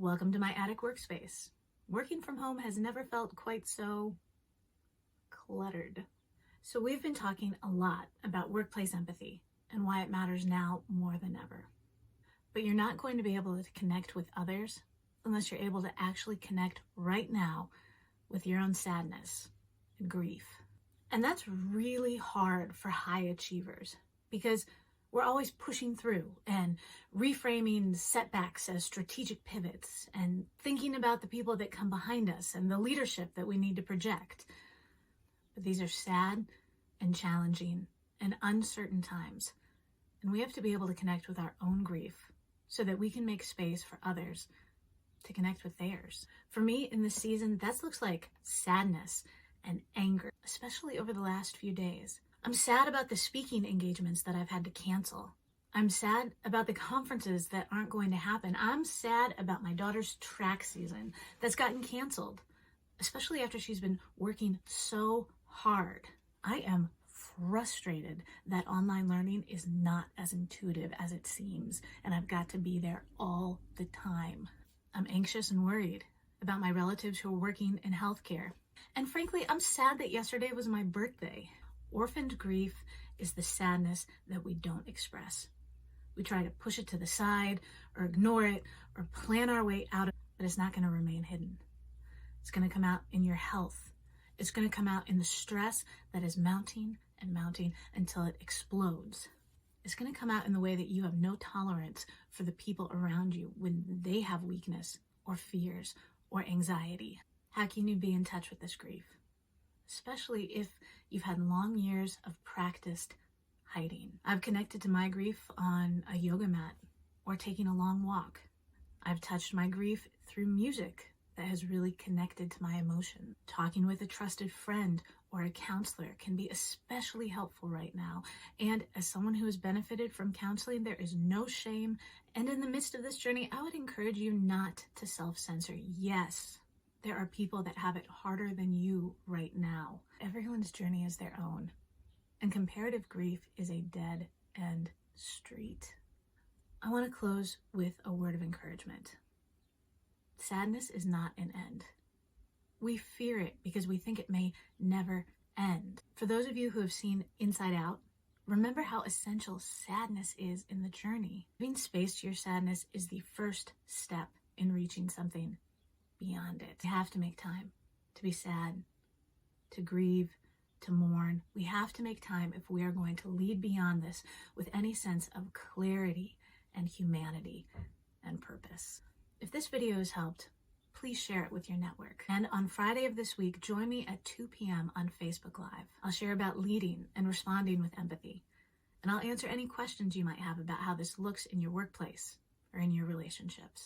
Welcome to my attic workspace. Working from home has never felt quite so cluttered. So we've been talking a lot about workplace empathy and why it matters now more than ever. But you're not going to be able to connect with others unless you're able to actually connect right now with your own sadness and grief. And that's really hard for high achievers because we're always pushing through and reframing setbacks as strategic pivots and thinking about the people that come behind us and the leadership that we need to project. But these are sad and challenging and uncertain times, and we have to be able to connect with our own grief so that we can make space for others to connect with theirs. For me, in this season, that looks like sadness and anger, especially over the last few days. I'm sad about the speaking engagements that I've had to cancel. I'm sad about the conferences that aren't going to happen. I'm sad about my daughter's track season that's gotten canceled, especially after she's been working so hard. I am frustrated that online learning is not as intuitive as it seems, and I've got to be there all the time. I'm anxious and worried about my relatives who are working in healthcare. And frankly, I'm sad that yesterday was my birthday. Orphaned grief is the sadness that we don't express. We try to push it to the side or ignore it or plan our way out of it, but it's not going to remain hidden. It's going to come out in your health. It's going to come out in the stress that is mounting and mounting until it explodes. It's going to come out in the way that you have no tolerance for the people around you when they have weakness or fears or anxiety. How can you be in touch with this grief? Especially if you've had long years of practiced hiding. I've connected to my grief on a yoga mat or taking a long walk. I've touched my grief through music that has really connected to my emotion. Talking with a trusted friend or a counselor can be especially helpful right now. And as someone who has benefited from counseling, there is no shame. And in the midst of this journey, I would encourage you not to self-censor. Yes, there are people that have it harder than you right now. Everyone's journey is their own. And comparative grief is a dead-end street. I want to close with a word of encouragement. Sadness is not an end. We fear it because we think it may never end. For those of you who have seen Inside Out, remember how essential sadness is in the journey. Giving space to your sadness is the first step in reaching something beyond it. We have to make time to be sad, to grieve, to mourn. We have to make time if we are going to lead beyond this with any sense of clarity and humanity and purpose. If this video has helped, please share it with your network. And on Friday of this week, join me at 2 p.m. on Facebook Live. I'll share about leading and responding with empathy. And I'll answer any questions you might have about how this looks in your workplace or in your relationships.